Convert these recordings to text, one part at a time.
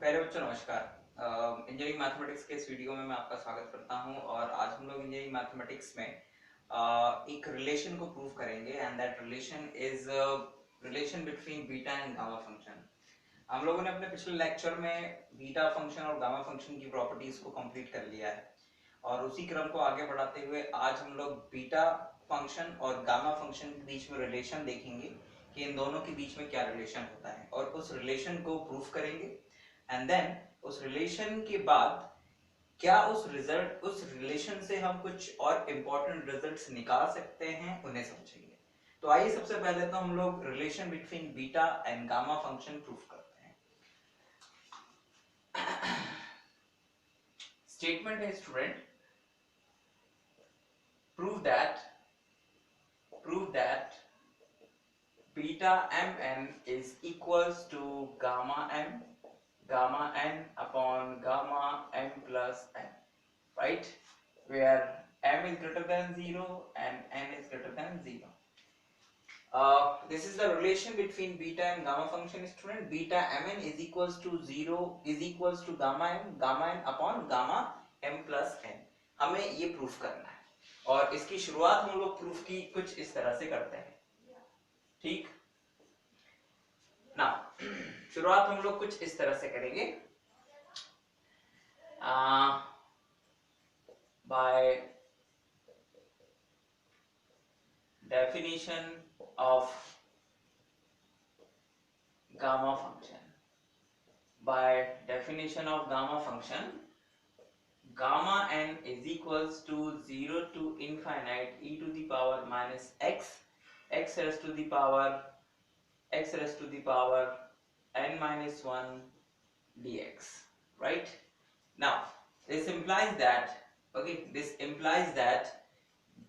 पहले बच्चों नमस्कार। इंजीनियरिंग मैथमेटिक्स के इस वीडियो में मैं आपका स्वागत करता हूं और आज हम लोग इंजीनियरिंग मैथमेटिक्स में एक रिलेशन को प्रूव करेंगे and that relation is relation between beta and gamma function. हम लोगों ने अपने पिछले लेक्चर में बीटा फंक्शन और गामा फंक्शन की प्रॉपर्टीज को कंप्लीट कर लिया है और उसी क्रम को आगे बढ़ाते हुए आज हम लोग बीटा फंक्शन और गामा फंक्शन के बीच में रिलेशन देखेंगे कि इन दोनों के बीच में क्या रिलेशन होता है और उस रिलेशन को प्रूफ करेंगे एंड देन उस रिलेशन के बाद क्या उस रिलेशन से हम कुछ और इंपॉर्टेंट रिजल्ट्स निकाल सकते हैं उन्हें समझेंगे। तो आइए सबसे पहले तो हम लोग relation between beta and gamma function proof करते हैं। स्टेटमेंट है student, prove that beta mn is equals to gamma n upon gamma m plus n, right, where m is greater than 0 and n is greater than 0. This is the relation between beta and gamma function student. Beta mn is equals to 0 is equals to gamma n upon gamma m plus n. हमें ये proof करना है और इसकी शुरुआत हम लोग proof की कुछ इस तरह से करते हैं। ठीक ना, शुरुआत हम लोग कुछ इस तरह से करेंगे। By definition of gamma function, by definition of gamma function, gamma n is equals to 0 to infinite e to the power minus x raised to the power n minus 1 dx, right? Now this implies that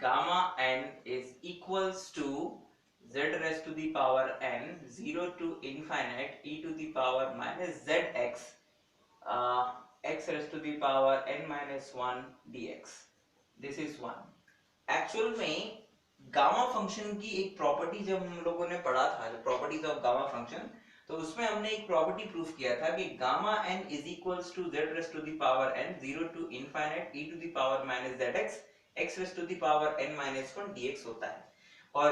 gamma n is equals to z raised to the power n 0 to infinite e to the power minus zx x raised to the power n minus 1 dx. This is one. Actual में gamma function की एक property जब हम लोगों ने पढ़ा था, properties of gamma function, तो उसमें हमने एक प्रॉपर्टी प्रूफ किया था कि gamma n is equals to z raise to the power n 0 to infinite e to the power minus zx x raise to the power n minus 1 dx होता है। और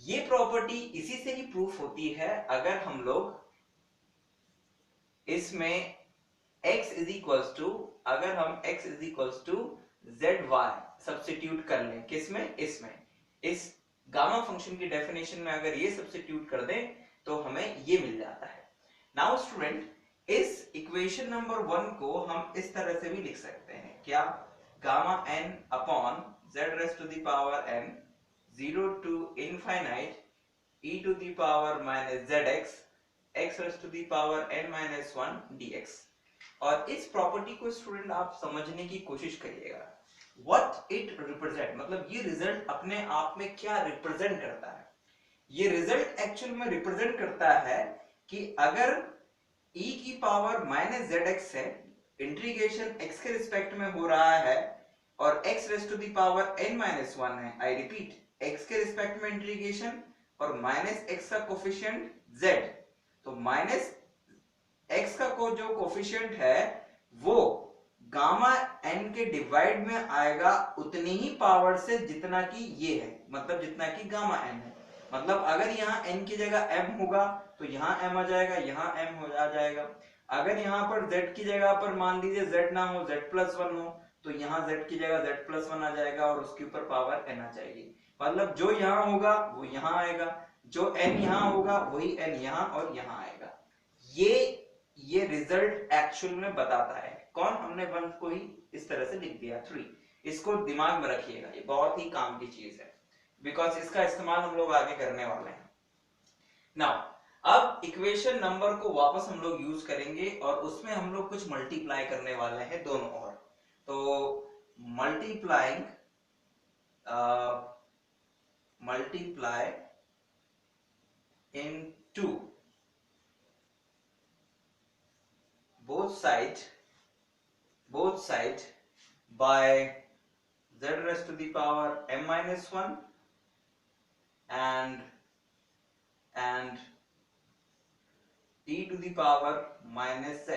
ये प्रॉपर्टी इसी से ही प्रूफ होती है अगर हम लोग इसमें x इज इक्वल्स टू, अगर हम x is equals to zy substitute कर लें, किसमें, इसमें, इस गामा फंक्शन की डेफिनेशन में अगर ये सब्स्टिट्यूट कर दें तो हमें ये मिल जाता है। नाउ स्टूडेंट, इस इक्वेशन नंबर 1 को हम इस तरह से भी लिख सकते हैं, क्या, gamma n upon z raise to the power n 0 to infinite e to the power minus zx x raise to the power n minus 1 dx। और इस प्रॉपर्टी को स्टूडेंट आप समझने की कोशिश करिएगा। व्हाट इट रिप्रेजेंट, मतलब ये रिजल्ट अपने आप में क्या रिप्रेजेंट करता है। ये रिजल्ट एक्चुअल में रिप्रेजेंट करता है कि अगर e की पावर माइनस zx है, इंटीग्रेशन x के रिस्पेक्ट में हो रहा है और x raise to the power n minus 1 है, आई रिपीट, x के रिस्पेक्ट में इंटीग्रेशन और माइनस x का कोफिशिएंट z, तो माइनस x का जो कोफिशिएंट है वो गामा n के डिवाइड में आएगा उतनी ही पावर से जितना कि ये है, मतलब जितना कि गामा n है। मतलब अगर यहाँ n की जगह m होगा तो यहाँ m आ जाएगा, यहाँ m हो जाएगा। अगर यहाँ पर z की जगह पर मान लीजिए z ना हो, z प्लस 1 हो, तो यहाँ z की जगह z प्लस 1 आ जाएगा और उसके ऊपर पावर n आ जाएगी। मतलब जो यहाँ होगा वो यहाँ आएगा, जो n यहाँ होगा वही n यहाँ और यहाँ आएगा। ये रिजल्ट एक्चुअल में बताता है कौन, हमने 1 को ही इस तरह से लिख दिया 3। इसको दिमाग में रखिएगा, ये बहुत ही काम की चीज है बिकॉज इसका इस्तेमाल हम लोग आगे करने वाले हैं। नाउ अब इक्वेशन नंबर को वापस हम लोग यूज करेंगे और उसमें हम लोग कुछ मल्टीप्लाई करने वाले हैं दोनों और। तो multiply into both side by z raised to the power m minus 1 and e to the power minus z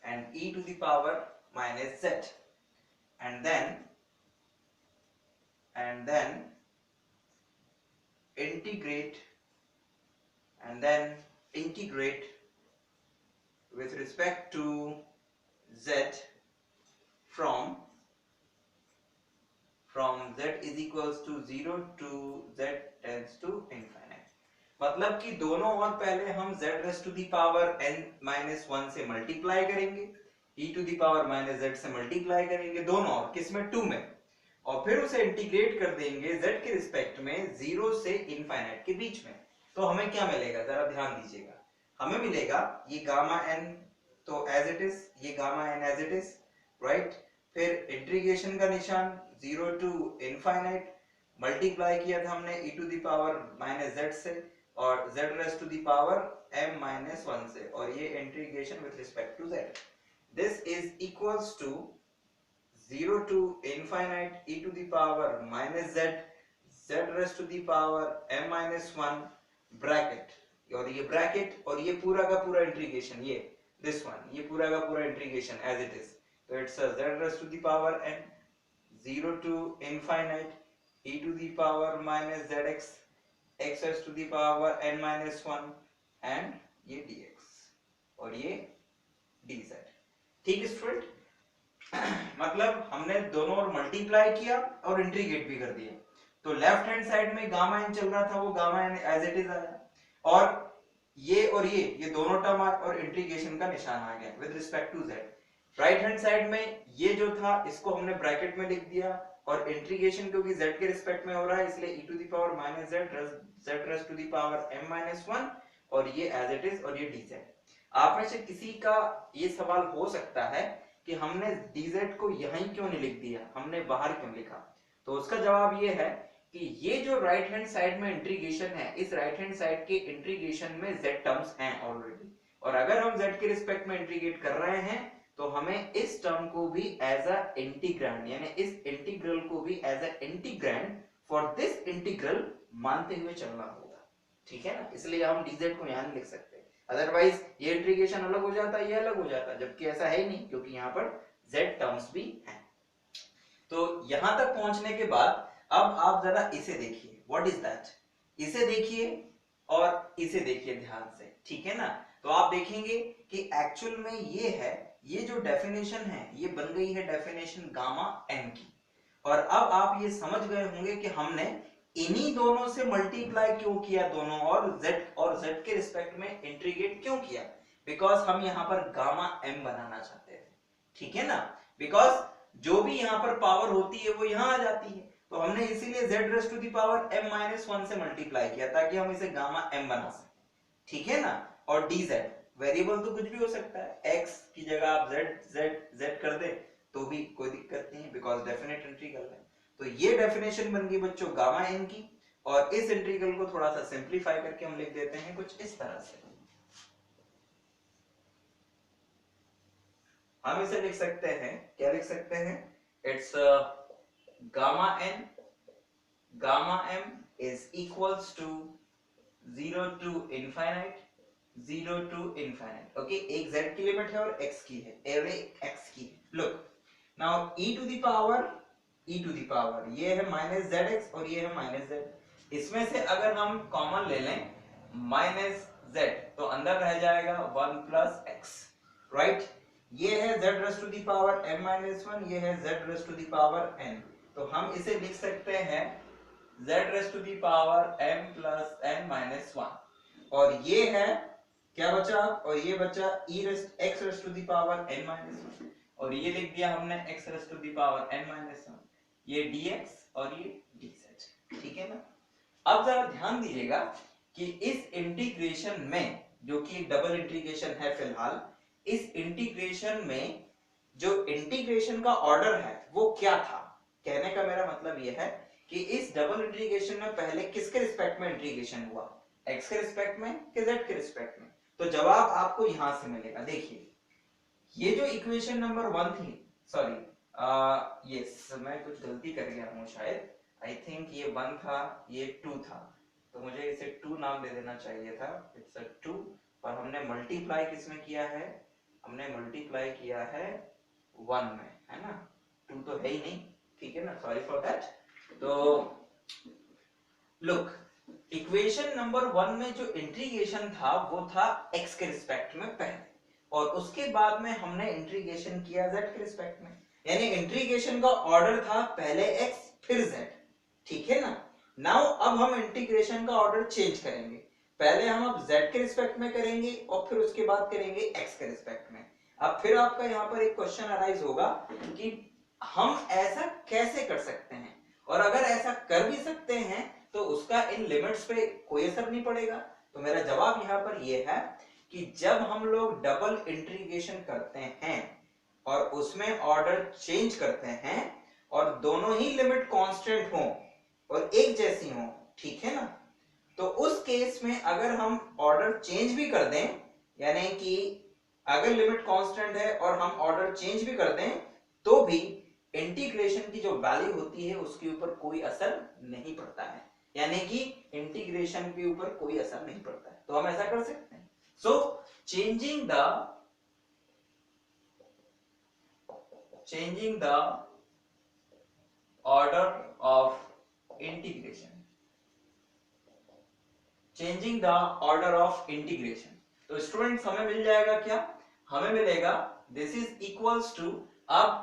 and e to the power minus z, and then integrate with respect to z from z is equals to 0 to z tends to infinite। मतलब कि दोनों और पहले हम z raised to the power n minus 1 से multiply करेंगे, e to the power minus z से multiply करेंगे, दोनों और किसमें 2 में, और फिर उसे इंटीग्रेट कर देंगे z के रिस्पेक्ट में 0 से इनफाइनाइट के बीच में। तो हमें क्या मिलेगा, जरा ध्यान दीजिएगा, हमें मिलेगा ये गामा n तो एज इट इज, ये gamma n as it is, right. फिर इंटीग्रेशन का निशान 0 टू इनफाइनाइट, मल्टीप्लाई किया था हमने e to the power minus z से और z raised to the power m minus 1 से, और ये integration with respect to z, this is equals to 0 to infinite e to the power minus z, z raised to the power m minus 1 bracket, और ये bracket और ये पूरा का पूरा इंटीग्रेशन, ये दिस वन, ये पूरा का पूरा इंटीग्रेशन एज इट इज, तो it's z raised to the power n 0 to infinite e to the power minus zx x raised to the power n minus 1 and ये dx और ये dz। ठीक है स्टूडेंट, मतलब हमने दोनों और मल्टीप्लाई किया और इंटीग्रेट भी कर दिया, तो लेफ्ट हैंड साइड में गामा n चल रहा था, वो gamma n as it is आया, और ये दोनों टर्म आए और इंटीग्रेशन का निशान आ गया with respect to z। Right hand side में ये जो था इसको हमने ब्रैकेट में लिख दिया, और इंटीग्रेशन क्योंकि z के रिस्पेक्ट में हो रहा है इसलिए e to the power minus z raise to the power m minus 1, और ये एज इट इज और ये dz। आप में से किसी का ये सवाल हो सकता है कि हमने dz को यहीं क्यों नहीं लिख दिया, हमने बाहर क्यों लिखा, तो उसका जवाब ये है कि ये जो राइट हैंड साइड में इंटीग्रेशन है, इस राइट हैंड साइड के इंटीग्रेशन में z टर्म्स हैं ऑलरेडी, और अगर हम z के रिस्पेक्ट में इंटीग्रेट कर रहे हैं तो हमें इस टर्म को भी एज अ इंटीग्रैंड, यानी इस इंटीग्रल को भी as a integrand for this integral मानते हुए चलना होगा, ठीक है ना, इसलिए हम dz को यहां नहीं लिख सकते, अदरवाइज ये इंटीग्रेशन अलग हो जाता, ये अलग हो जाता, जबकि ऐसा है ही नहीं क्योंकि यहाँ पर z टर्म्स भी हैं। तो यहां तक पहुंचने के बाद अब आप जरा इसे देखिए, व्हाट इज दैट, इसे देखिए और इसे देखिए ध्यान से, ठीक है ना। तो आप देखेंगे कि एक्चुअल में ये है, ये जो डेफिनेशन है ये बन गई है डेफिनेशन गामा n की, और अब आप ये समझ गए होंगे कि हमने इन्हीं दोनों से मल्टीप्लाई क्यों किया दोनों, और z के रिस्पेक्ट में इंटीग्रेट क्यों किया, बिकॉज हम यहाँ पर गामा m बनाना चाहते थे, ठीक है ना, बिकॉज जो भी यहाँ पर पावर होती है वो यहाँ आ जाती है, तो हमने इसीलिए z raise to the power m minus 1 से मल्टीप्लाई किया ताकि हम इसे गामा m बना सकें, ठीक है ना। और dz वेरिएबल तो कुछ भी हो सकता है, x की जगह आप z कर दे तो भी कोई दिक्कत नहीं है बिकॉज डेफिनेट इंटीग्रल है। तो ये डेफिनेशन बन गई बच्चों गामा n की, और इस इंटीग्रल को थोड़ा सा सिंपलीफाई करके हम लिख देते हैं कुछ इस तरह से, हम इसे लिख सकते हैं, क्या लिख सकते हैं, it's gamma m is equals to 0 to infinite, 0 to infinite, okay, एक z की लिमिट है और x की है, एक x की है। Look now e to the power ये है माइनस zx और ये है माइनस z, इसमें से अगर हम कॉमन ले लें माइनस z तो अंदर रह जाएगा 1 प्लस x, राइट। ये है z raise to the power m minus 1, ये है z raise to the power n, तो हम इसे लिख सकते हैं z raise to the power m plus n minus 1, और ये है क्या बचा, और ये बचा x raise to the power n minus 1, और ये लिख दिया हमने x raise to the power n minus 1, ये dx और ये dz, ठीक है ना। अब जरा ध्यान दीजिएगा कि इस इंटीग्रेशन में, जो कि डबल इंटीग्रेशन है फिलहाल, इस इंटीग्रेशन में जो इंटीग्रेशन का ऑर्डर है वो क्या था, कहने का मेरा मतलब यह है कि इस डबल इंटीग्रेशन में पहले किसके रिस्पेक्ट में इंटीग्रेशन हुआ, x के रिस्पेक्ट में कि z के रिस्पेक्ट में, तो जवाब आपको यहां से मिलेगा। देखिए ये जो इक्वेशन नंबर 1 थी, सॉरी यस मैं कुछ गलती कर गया हूं शायद, आई थिंक ये 1 था ये 2 था, तो मुझे इसे 2 नाम दे देना चाहिए था, इट्स अ 2, और हमने मल्टीप्लाई किसमें किया है, हमने मल्टीप्लाई किया है 1 में, है ना, 2 तो है ही नहीं, ठीक है ना, सॉरी फॉर दैट। तो लुक, इक्वेशन नंबर 1 में जो इंटीग्रेशन था वो था x के रिस्पेक्ट में पहले, और उसके बाद में हमने इंटीग्रेशन किया z के रिस्पेक्ट में, यानी इंटीग्रेशन का ऑर्डर था पहले x फिर z, ठीक है ना। नाउ अब हम इंटीग्रेशन का ऑर्डर चेंज करेंगे, पहले हम अब z के रिस्पेक्ट में करेंगे और फिर उसके बाद करेंगे x के रिस्पेक्ट में। अब फिर आपका यहाँ पर एक क्वेश्चन अराइज होगा कि हम ऐसा कैसे कर सकते हैं, और अगर ऐसा कर भी सकते हैं तो उसका इन लिमिट्स पे कोई असर नहीं पड़ेगा। तो मेरा जवाब यहाँ पर यह है कि जब हम लोग डबल इंटीग्रेशन करते हैं और उसमें ऑर्डर चेंज करते हैं और दोनों ही लिमिट कांस्टेंट हो और एक जैसी हो, ठीक है ना, तो उस केस में अगर हम ऑर्डर चेंज भी कर दें, यानी कि अगर लिमिट कांस्टेंट है और हम ऑर्डर चेंज भी कर दें तो भी इंटीग्रेशन की जो वैल्यू होती है उसके ऊपर कोई असर नहीं पड़ता है, यानी कि इंटीग्रेशन के ऊपर कोई असर नहीं पड़ता है। तो हम ऐसा कर सकते हैं। So changing the order of integration, changing the order of integration, तो स्टूडेंट्स हमें मिल जाएगा क्या, हमें मिलेगा दिस इज इक्वल्स टू, अब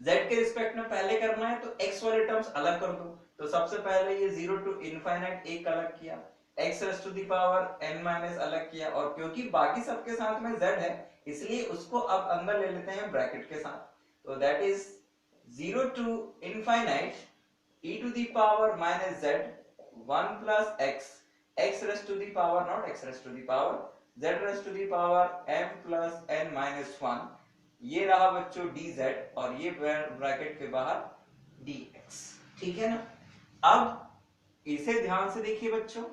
z के रिस्पेक्ट में पहले करना है तो x वाले टर्म्स अलग कर दो, तो सबसे पहले ये 0 टू इनफाइनाइट एक अलग किया, x raise to the power n minus अलग किया, और क्योंकि बाकी सबके साथ में z है इसलिए उसको अब अंदर ले लेते हैं ब्रैकेट के साथ, तो that is 0 to infinite e to the power minus z 1 plus x raise to the power, not x raise to the power, z raise to the power m plus n minus 1, ये रहा बच्चों dz और ये bracket के बाहर dx, ठीक है ना। अब इसे ध्यान से देखिए बच्चों,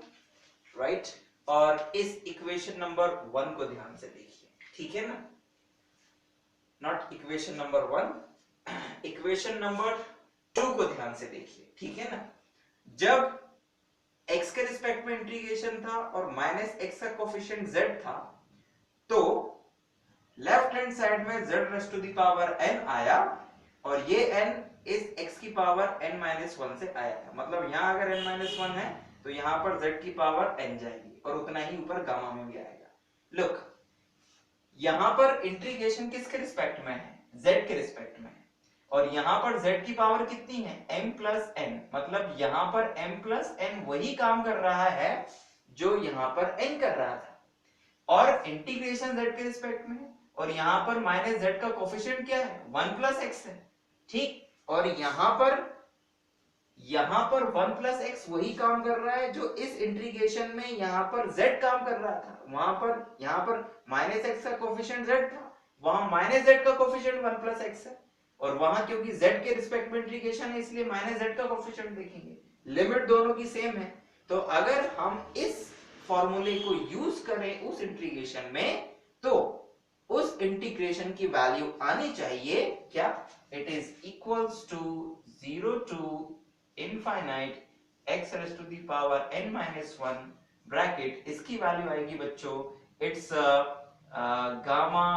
राइट, और इस इक्वेशन नंबर 1 को ध्यान से देखिए, ठीक है ना, not equation number 1, equation number 2 को ध्यान से देखिए, ठीक है ना। जब x के रिस्पेक्ट में इंटीग्रेशन था और माइनस x का कोफिशिएंट z था, तो लेफ्ट हैंड साइड में z raise to the power n आया और ये n इस x की पावर n माइनस 1 से आया था, मतलब यहाँ अगर n माइनस 1 है तो यहाँ पर z की पावर n जाएगी और उतना ही ऊपर गामा में भी आएगा। लुक, यहाँ पर इंटीग्रेशन किसके रिस्पेक्ट में है, z के रिस्पेक्ट में है, और यहाँ पर z की पावर कितनी है, m प्लस n, मतलब यहाँ पर m प्लस n वही काम कर रहा है जो यहाँ पर n कर रहा था, और इंटीग्रेशन z के रिस्पेक्ट में है, और यहाँ पर माइनस z का कोफिशिएंट क्या है, 1 प्लस x है, ठीक, और यहाँ पर 1 प्लस x वही काम कर रहा है जो इस इंटीग्रेशन में यहाँ पर z काम कर रहा था, वहां पर यहाँ पर माइनस x का कोफिशिएंट z था, वहां माइनस z का कोफिशिएंट 1 प्लस x है, और वहां क्योंकि z के रिस्पेक्ट में इंटीग्रेशन है इसलिए माइनस z का कोफिशिएंट देखेंगे, लिमिट दोनों की सेम है। तो अगर हम इस फॉर्मूले को यूज करें उस इंटीग्रेशन में तो उस इंटीग्रेशन की वैल्यू आनी चाहिए क्या, it is equals to 0 to infinite x raise to the power n minus 1 bracket, इसकी वैल्यू आएगी बच्चों, it's gamma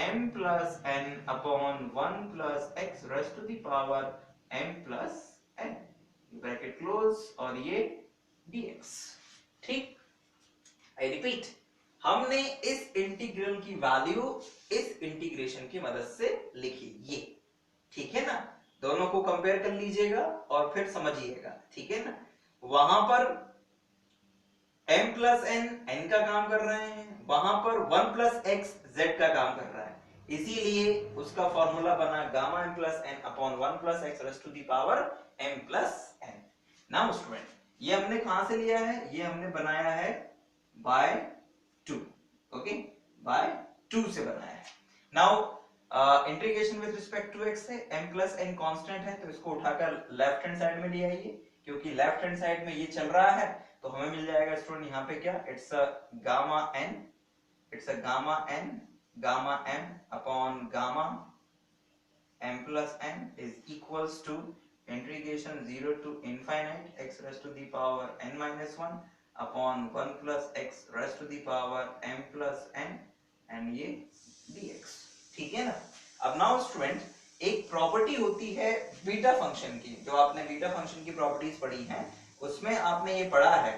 m plus n upon 1 plus x raise to the power m plus n, bracket close, और ये dx, ठीक। I repeat, हमने इस integral की value इस इंटीग्रेशन की मदद से लिखी, ये, ठीक है ना, दोनों को कंपेयर कर लीजिएगा और फिर समझिएगा, ठीक है ना। वहां पर m प्लस n का काम कर रहे हैं, वहां पर 1 प्लस x z का काम कर रहा है, इसीलिए उसका फॉर्मूला बना gamma m plus n upon 1 plus x raise to the power m plus n। Now student, ये हमने कहां से लिया है, ये हमने बनाया है by 2, ओके, by 2 से बनाया है। Now integration with respect to x है, m प्लस n कांस्टेंट है, तो इसको उठाकर लेफ्ट हैंड साइड में ले आइए, क्योंकि लेफ्ट हैंड साइड में ये चल रहा है तो हमें मिल जाएगा स्टूडेंट यहाँ पे क्या, it's a gamma n, it's a gamma n gamma m upon gamma m plus n is equals to integration 0 to infinite x raise to the power n minus 1 upon 1 plus x raise to the power m plus n and ये dx, ठीक है ना। अब now student, एक property होती है beta function की, जो आपने बीटा फंक्शन की प्रॉपर्टीज पढ़ी हैं उसमें आपने ये पढ़ा है,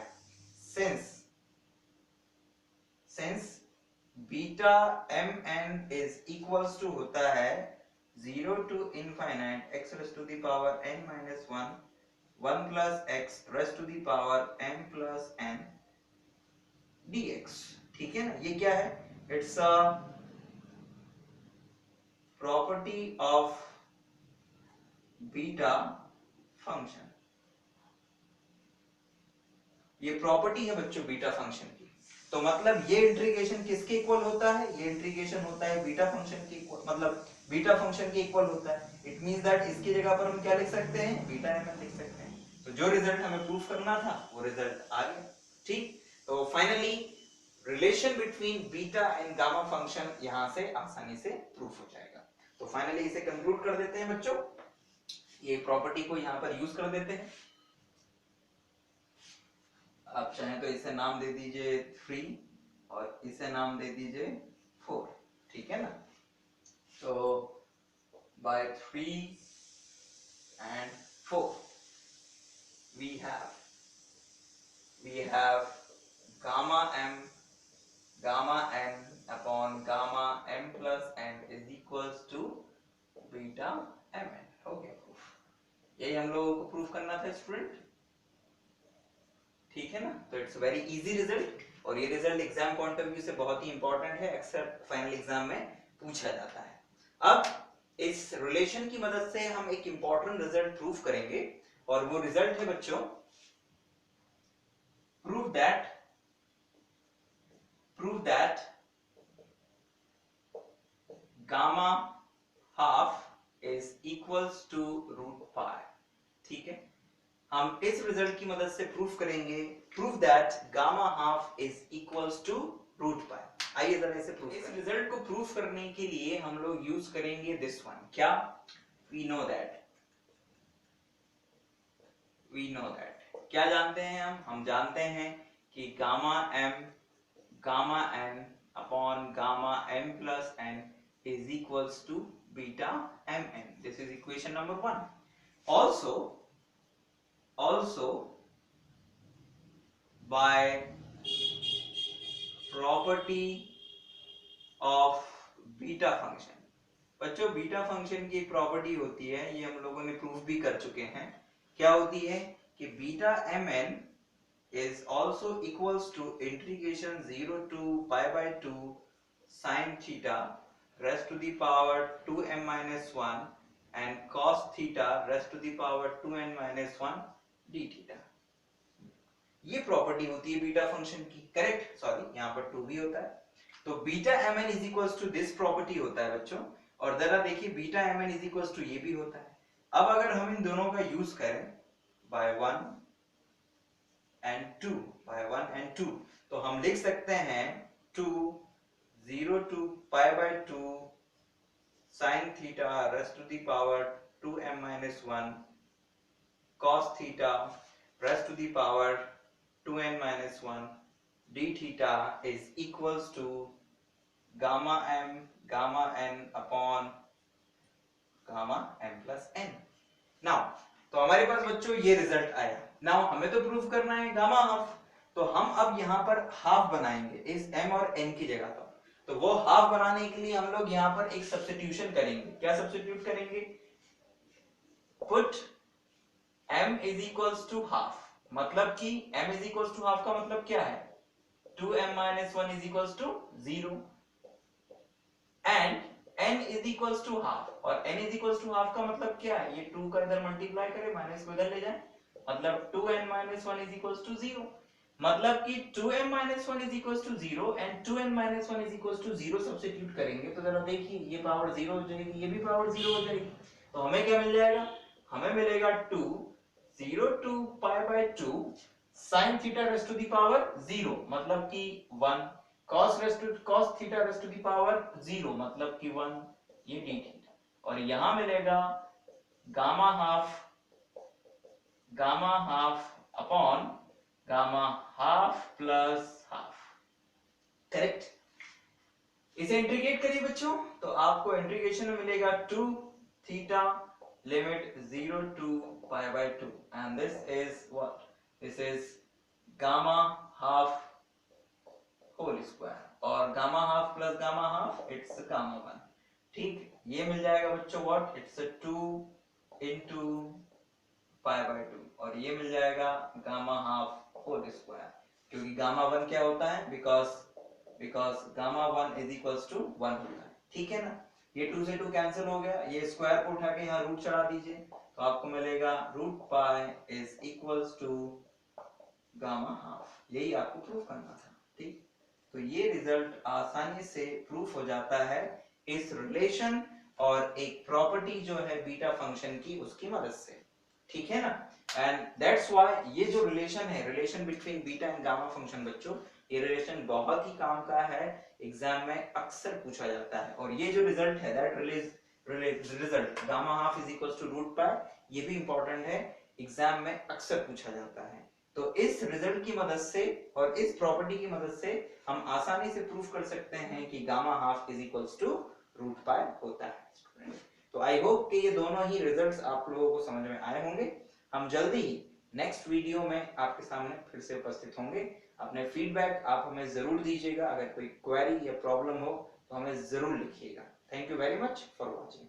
since beta m n is equals to होता है 0 to infinite x raised to the power n minus 1 plus x raised to the power m plus n dx। ठीक है ना, ये क्या है, it's a property of beta function. ये property है बच्चों बीटा फंक्शन की। तो मतलब ये इंटीग्रेशन किसके इक्वल होता है, ये इंटीग्रेशन होता है बीटा फंक्शन के इक्वल, मतलब बीटा फंक्शन के इक्वल होता है। इट मींस दैट इसकी जगह पर हम क्या लिख सकते हैं, बीटा mn लिख सकते हैं। तो जो रिजल्ट हमें प्रूफ करना था वो रिजल्ट आ गया। ठीक, तो finally relation between beta and gamma function यहां से आसानी से प्रूफ हो जाएगा। तो फाइनली इसे कंक्लूड कर देते हैं बच्चों, ये प्रॉपर्टी को यहां पर यूज कर देते हैं। आप चाहें तो इसे नाम दे दीजिए 3 और इसे नाम दे दीजिए 4, ठीक है ना। तो bye 3 and 4 we have gamma n upon gamma m plus n is equals to beta mn। हो गया प्रूफ, यही हम लोगों को प्रूफ करना था स्टूडेंट, ठीक है ना। तो इट्स वेरी इजी रिजल्ट, और ये result exam point of view से बहुत ही इंपॉर्टेंट है, अक्सर फाइनल एग्जाम में पूछा जाता है। अब इस रिलेशन की मदद से हम एक इंपॉर्टेंट रिजल्ट प्रूफ करेंगे, और वो रिजल्ट है बच्चों, prove that gamma half is equals to root pi. ठीक है, हम इस रिजल्ट की मदद से प्रूफ करेंगे, prove that gamma half is equals to root pi. आइए जरा इसे प्रूफ इस रिजल्ट को प्रूफ करने के लिए हम लोग यूज करेंगे दिस वन। क्या, वी नो दैट क्या जानते हैं हम जानते हैं कि gamma n upon gamma m plus n is equals to beta m n. This is equation number 1। also by property of beta function. बच्चों बीटा फंक्शन की एक प्रॉपर्टी होती है, ये हम लोगों ने प्रूफ भी कर चुके हैं। क्या होती है कि beta m n is also equals to integration 0 to pi by 2 sin theta raised to the power 2m minus 1 and cos theta raised to the power 2n minus 1 d theta। ये property होती है beta function की, correct. Sorry, यहाँ पर 2 भी होता है। तो beta m n is equals to this property होता है बच्चों, और जरा देखिए beta m n is equals to ये भी होता है। अब अगर हम इन दोनों का यूज करें बाय 1 and 2, तो हम लिख सकते हैं 2 0 to pi by 2 sin theta raised to the power 2m minus 1 cos theta raised to the power 2n minus 1 d theta is equals to gamma n upon gamma m plus n। Now तो हमारे पास बच्चों ये result आया। Now हमें तो proof करना है gamma half, तो हम अब यहाँ पर हाफ बनाएंगे इस m और n की जगह पर। तो वो हाफ बनाने के लिए हम लोग यहाँ पर एक सब्स्टिट्यूशन करेंगे। क्या सब्स्टिट्यूट करेंगे, put m is equals to half, मतलब कि m is equals to half का मतलब क्या है, 2m minus 1 is equals to 0 and n is equals to half, और n is equals to half का मतलब क्या है, ये 2 का इधर मल्टीप्लाई करें, माइनस को इधर ले जाए, मतलब 2n minus 1 is equals to 0। मतलब कि 2m minus 1 is equals to 0 and 2n minus 1 is equals to 0 substitute करेंगे तो जरा देखिए ये पावर 0 हो जाएगी, ये भी पावर 0 हो जाएगी। तो हमें क्या मिल जाएगा, हमें मिलेगा 2 0 to pi by 2 sin theta raised to the power 0 मतलब कि 1 cos theta raised to the power 0 मतलब कि 1, ये d थीटा, और यहां मिलेगा gamma half upon gamma half plus half, correct. इसे इंटीग्रेट करिए बच्चों, तो आपको इंटीग्रेशन में मिलेगा 2 theta limit 0 to pi by 2 and this is what, this is gamma half whole square और gamma half plus gamma half it's gamma one. ठीक, ये मिल जाएगा बच्चों what, it's 2 into pi by 2 और ये मिल जाएगा गामा हाफ होल स्क्वायर, क्योंकि गामा वन क्या होता है, because gamma one is equals to 1 होता है। ठीक है ना, ये 2 से 2 कैंसिल हो गया, ये स्क्वायर को उठा के यहाँ रूट चढ़ा दीजिए, तो आपको मिलेगा root pi is equals to gamma half. यही आपको प्रूफ करना था। ठीक, तो ये रिजल्ट आसानी से प्रूफ हो जाता है इस रिलेशन और एक प्रॉपर्टी जो है बीटा फंक्शन की, उसकी मदद से। ठीक है ना, एंड दैट्स व्हाई ये जो रिलेशन है, relation between beta and gamma function बच्चों, ये रिलेशन बहुत ही काम का है, एग्जाम में अक्सर पूछा जाता है। और ये जो रिजल्ट है that result gamma half is equals to root pi, ये भी इंपॉर्टेंट है, एग्जाम में अक्सर पूछा जाता है। तो इस रिजल्ट की मदद से और इस प्रॉपर्टी की मदद से हम आसानी से प्रूफ कर सकते हैं कि gamma half is equals to root pi होता है। तो आई होप कि ये दोनों ही रिजल्ट्स आप लोगों को समझ में आए होंगे। हम जल्दी ही नेक्स्ट वीडियो में आपके सामने फिर से उपस्थित होंगे। अपने फीडबैक आप हमें जरूर दीजिएगा, अगर कोई क्वेरी या प्रॉब्लम हो तो हमें जरूर लिखिएगा। Thank you very much for watching.